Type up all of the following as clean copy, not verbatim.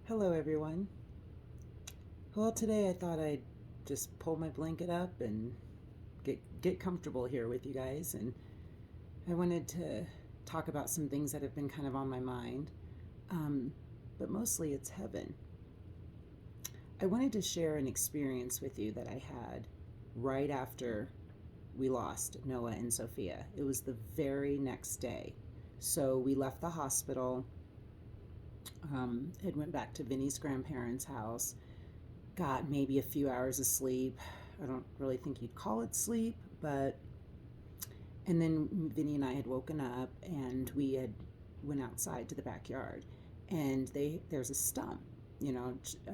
Hello, everyone. Well, today I thought I'd just pull my blanket up and get comfortable here with you guys, and I wanted to talk about some things that have been kind of on my mind, um, but mostly it's heaven. I wanted to share an experience with you that I had right after we lost Noah and Sophia. It was the very next day, so we left the hospital. It went back to Vinny's grandparents' house, got maybe a few hours of sleep. I don't really think you'd call it sleep, but and then Vinny and I had woken up and we had went outside to the backyard, and there's a stump.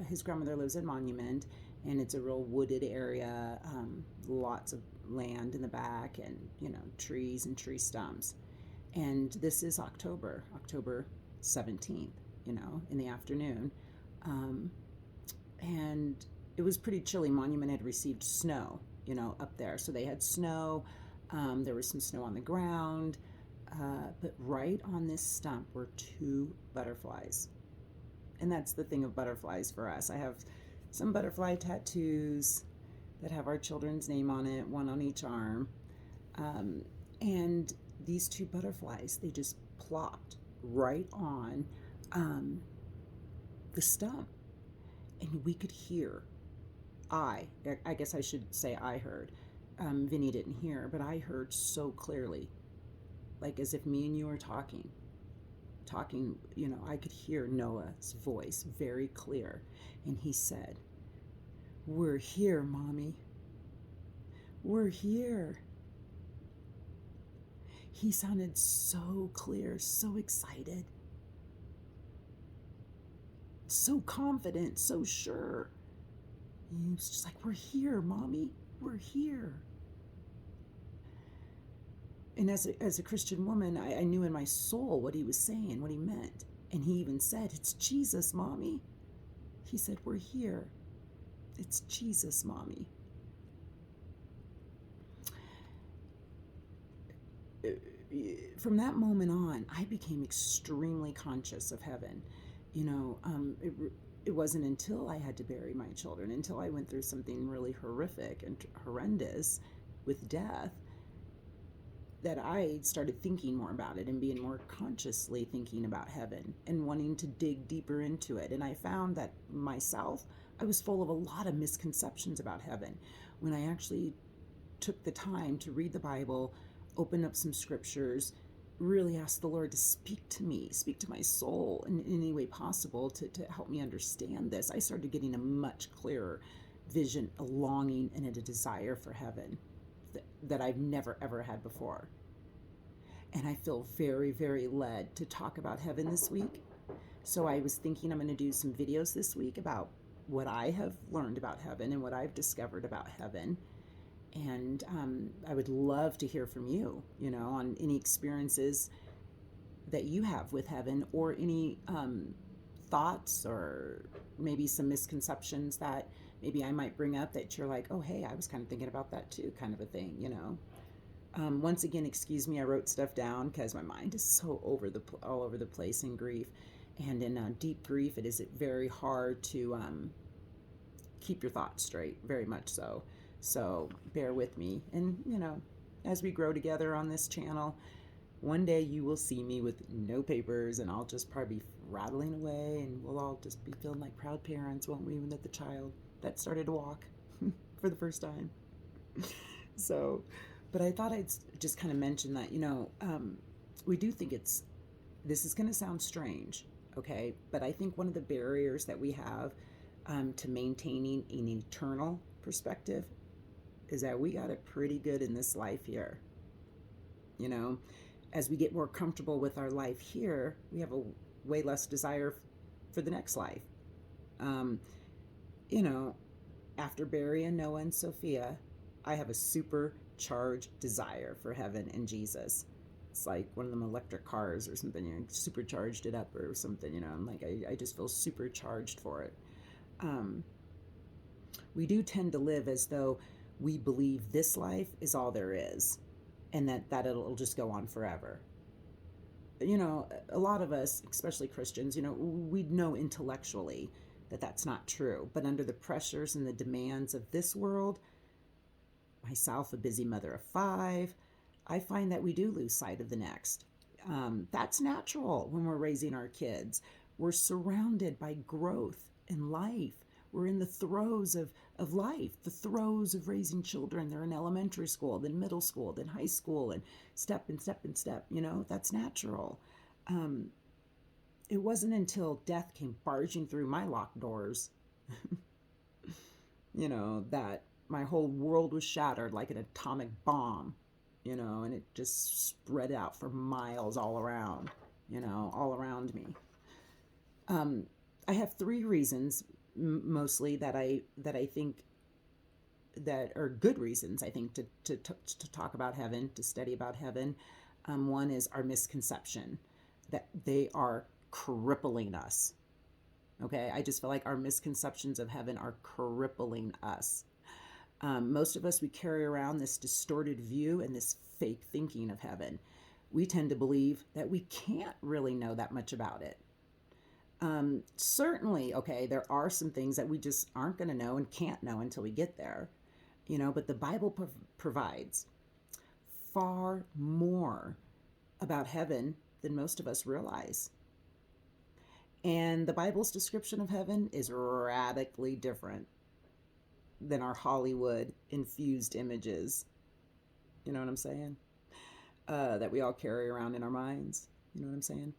His grandmother lives in Monument, and it's a real wooded area, lots of land in the back, and trees and tree stumps. And this is October 17th, in the afternoon. Um, and it was pretty chilly. Monument had received snow, up there. So they had snow. There was some snow on the ground. But right on this stump were two butterflies. And that's the thing of butterflies for us. I have some butterfly tattoos that have our children's name on it, one on each arm. Um, and these two butterflies, they just plopped right on um, the stump. And we could hear, I guess I should say I heard. Vinny didn't hear, but I heard so clearly, like as if me and you were talking, I could hear Noah's voice very clear. And he said, "We're here, Mommy. We're here." He sounded so clear, so excited, so confident, so sure. He was just like, "We're here, Mommy. We're here." And as a Christian woman, I knew in my soul what he was saying, what he meant. And he even said, "It's Jesus, Mommy." He said, "We're here. It's Jesus, Mommy." From that moment on, I became extremely conscious of heaven. It wasn't until I had to bury my children, until I went through something really horrific and horrendous with death, that I started thinking more about it and being more consciously thinking about heaven and wanting to dig deeper into it. And I found that myself, I was full of a lot of misconceptions about heaven. When I actually took the time to read the Bible, open up some scriptures, really ask the Lord to speak to me, speak to my soul in any way possible to help me understand this, I started getting a much clearer vision, a longing, and a desire for heaven that I've never ever had before. And I feel very, very led to talk about heaven this week. So I was thinking I'm going to do some videos this week about what I have learned about heaven and what I've discovered about heaven. And I would love to hear from you, on any experiences that you have with heaven, or any thoughts, or maybe some misconceptions that maybe I might bring up that you're like, "Oh, hey, I was kind of thinking about that too," kind of a thing. Once again, excuse me, I wrote stuff down because my mind is so all over the place in grief. And in deep grief, it is very hard to keep your thoughts straight, very much so. So bear with me. And, as we grow together on this channel, one day you will see me with no papers, and I'll just probably be rattling away, and we'll all just be feeling like proud parents, won't we, when the child that started to walk for the first time. So, but I thought I'd just kind of mention that, we do think this is going to sound strange, okay? But I think one of the barriers that we have to maintaining an eternal perspective is that we got it pretty good in this life here. As we get more comfortable with our life here, we have a way less desire for the next life. Um, you know, After burying Noah and Sophia, I have a supercharged desire for heaven and Jesus. It's like one of them electric cars or something, supercharged it up or something, I'm like, I just feel supercharged for it. We do tend to live as though we believe this life is all there is, and that it'll just go on forever. a lot of us, especially Christians, we know intellectually that that's not true. But under the pressures and the demands of this world, myself, a busy mother of five, I find that we do lose sight of the next. That's natural when we're raising our kids. We're surrounded by growth and life. We're in the throes of life, the throes of raising children. They're in elementary school, then middle school, then high school, and step and step and step. That's natural. Um, it wasn't until death came barging through my locked doors, that my whole world was shattered like an atomic bomb, and it just spread out for miles all around me. Um, I have three reasons, mostly that I think that are good reasons. I think to talk about heaven, to study about heaven. One is our misconception that they are crippling us. Okay, I just feel like our misconceptions of heaven are crippling us. Most of us, we carry around this distorted view and this fake thinking of heaven. We tend to believe that we can't really know that much about it. Certainly, okay, there are some things that we just aren't going to know and can't know until we get there, but the Bible provides far more about heaven than most of us realize. And the Bible's description of heaven is radically different than our Hollywood infused images. You know what I'm saying? That we all carry around in our minds. You know what I'm saying?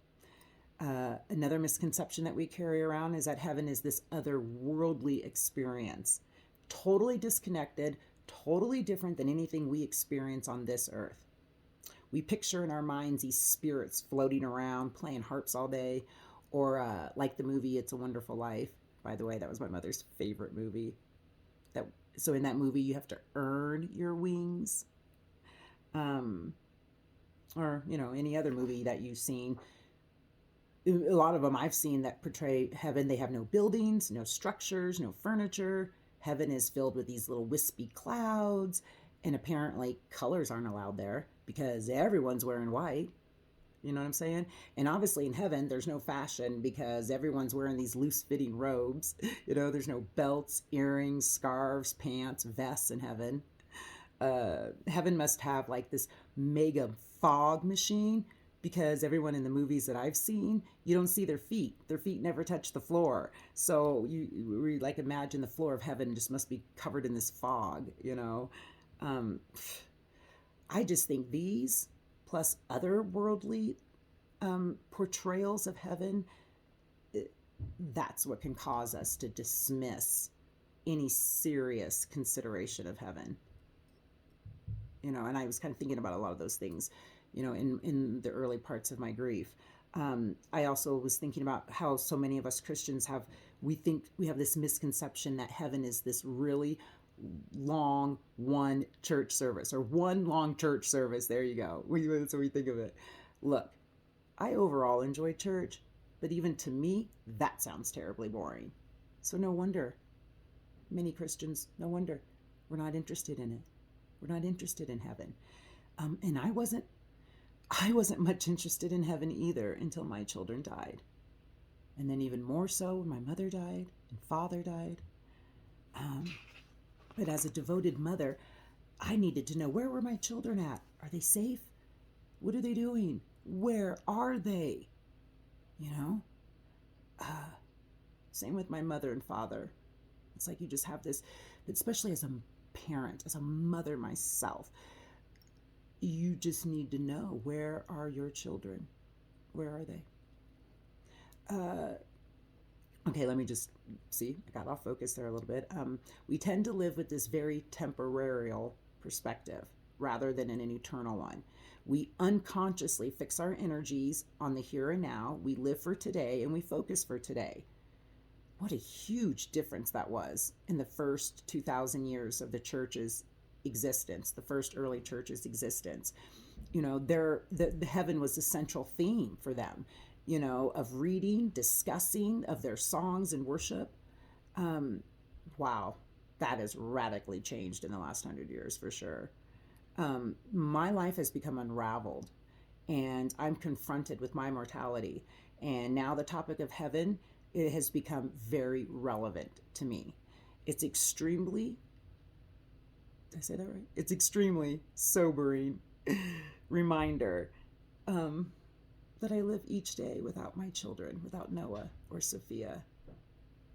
Another misconception that we carry around is that heaven is this otherworldly experience, totally disconnected, totally different than anything we experience on this earth. We picture in our minds these spirits floating around, playing harps all day, or like the movie It's a Wonderful Life. By the way, that was my mother's favorite movie. So in that movie, you have to earn your wings. Or any other movie that you've seen. A lot of them I've seen that portray heaven. They have no buildings, no structures, no furniture. Heaven is filled with these little wispy clouds, and apparently colors aren't allowed there because everyone's wearing white. You know what I'm saying? And obviously in heaven, there's no fashion because everyone's wearing these loose-fitting robes. There's no belts, earrings, scarves, pants, vests in heaven. Heaven must have like this mega fog machine because everyone in the movies that I've seen, you don't see their feet. Their feet never touch the floor. So we like imagine the floor of heaven just must be covered in this fog, Um, I just think these plus other worldly portrayals of heaven, that's what can cause us to dismiss any serious consideration of heaven. And I was kind of thinking about a lot of those things, in the early parts of my grief. I also was thinking about how so many of us Christians we think we have this misconception that heaven is this really long one church service or one long church service. There you go. That's what we think of it. Look, I overall enjoy church, but even to me, that sounds terribly boring. So no wonder many Christians, no wonder we're not interested in it. We're not interested in heaven. And I wasn't much interested in heaven either until my children died. And then even more so when my mother died and father died. But as a devoted mother, I needed to know, where were my children at? Are they safe? What are they doing? Where are they? Same with my mother and father. It's like you just have this, especially as a parent, as a mother myself, you just need to know, where are your children? Where are they? Okay, let me just see. I got off focus there a little bit. We tend to live with this very temporal perspective rather than an eternal one. We unconsciously fix our energies on the here and now. We live for today and we focus for today. What a huge difference that was in the first 2,000 years of the church's existence, the first early church's existence. The heaven was the central theme for them, of reading, discussing, of their songs and worship. Wow, that has radically changed in the last 100 years for sure. My life has become unraveled and I'm confronted with my mortality. And now the topic of heaven, it has become very relevant to me. It's extremely, did I say that right? It's extremely sobering reminder um, that I live each day without my children, without Noah or Sophia.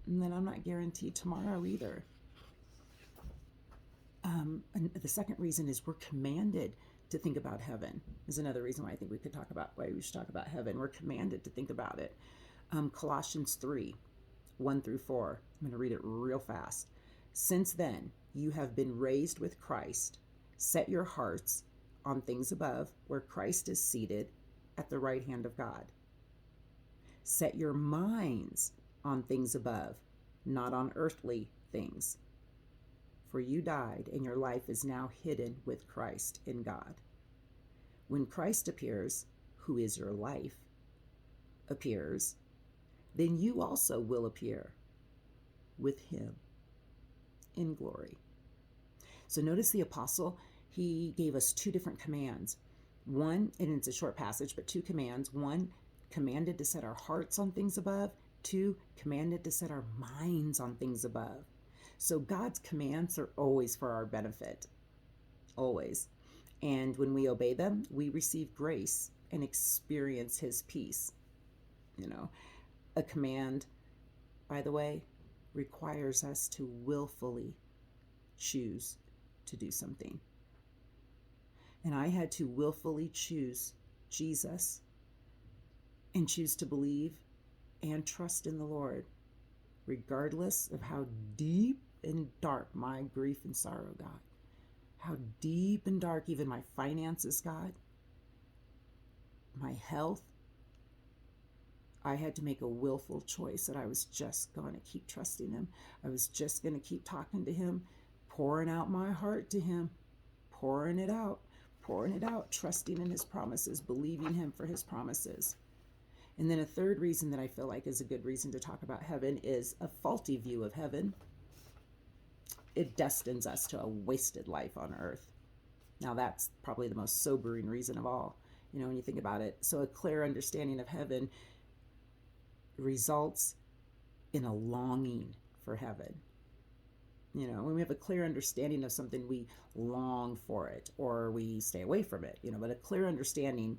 And then I'm not guaranteed tomorrow either. And the second reason is we're commanded to think about heaven. Is another reason why I think we should talk about heaven. We're commanded to think about it. Colossians 3, 1 through 4. I'm going to read it real fast. Since then, you have been raised with Christ. Set your hearts on things above, where Christ is seated at the right hand of God. Set your minds on things above, not on earthly things. For you died, and your life is now hidden with Christ in God. When Christ appears, who is your life, appears, then you also will appear with him in glory. So notice the apostle, he gave us two different commands. One, and it's a short passage, but two commands. One, commanded to set our hearts on things above. Two, commanded to set our minds on things above. So God's commands are always for our benefit, always. And when we obey them, we receive grace and experience his peace. You know, a command, by the way, requires us to willfully choose to do something. And I had to willfully choose Jesus and choose to believe and trust in the Lord, regardless of how deep and dark my grief and sorrow got, how deep and dark even my finances got, my health. I had to make a willful choice that I was just going to keep trusting him. I was just going to keep talking to him, pouring out my heart to him, pouring it out, trusting in his promises, believing him for his promises. And then a third reason that I feel like is a good reason to talk about heaven is a faulty view of heaven. It destines us to a wasted life on earth. Now that's probably the most sobering reason of all, when you think about it. So a clear understanding of heaven results in a longing for heaven. When we have a clear understanding of something, we long for it or we stay away from it, but a clear understanding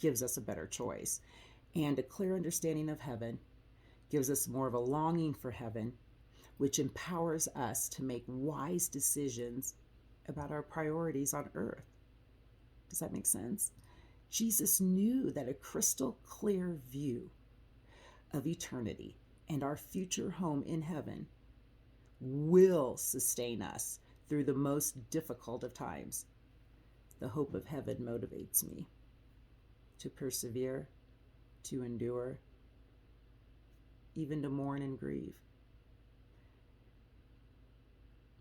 gives us a better choice. And a clear understanding of heaven gives us more of a longing for heaven, which empowers us to make wise decisions about our priorities on earth. Does that make sense? Jesus knew that a crystal clear view of eternity and our future home in heaven will sustain us through the most difficult of times. The hope of heaven motivates me to persevere, to endure, even to mourn and grieve.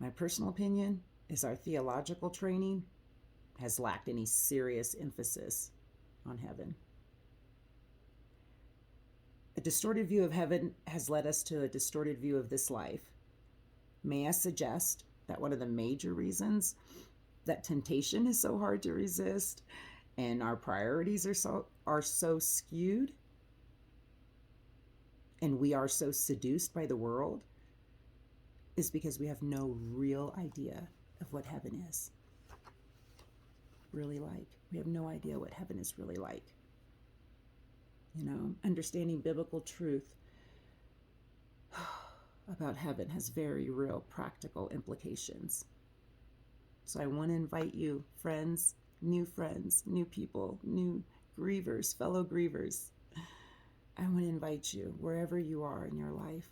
My personal opinion is our theological training has lacked any serious emphasis on heaven. A distorted view of heaven has led us to a distorted view of this life. May I suggest that one of the major reasons that temptation is so hard to resist and our priorities are so skewed and we are so seduced by the world is because we have no real idea of what heaven is really like. We have no idea what heaven is really like. Understanding biblical truth about heaven has very real practical implications. So I want to invite you, friends, new people, new grievers, fellow grievers. I want to invite you, wherever you are in your life,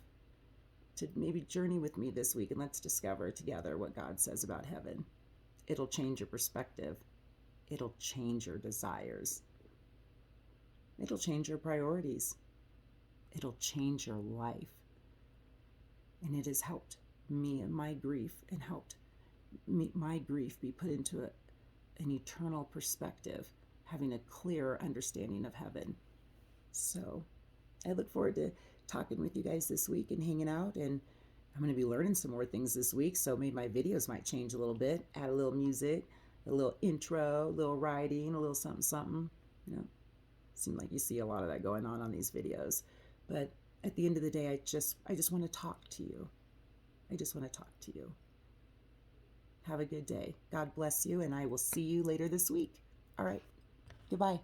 to maybe journey with me this week and let's discover together what God says about heaven. It'll change your perspective. It'll change your desires. It'll change your priorities. It'll change your life. And it has helped me and my grief and helped my grief be put into an eternal perspective, having a clear understanding of heaven. So I look forward to talking with you guys this week and hanging out, and I'm going to be learning some more things this week, so maybe my videos might change a little bit, add a little music, a little intro, a little writing, a little something. You know, seem like you see a lot of that going on these videos. But at the end of the day, I just want to talk to you. I just want to talk to you. Have a good day. God bless you, and I will see you later this week. All right. Goodbye.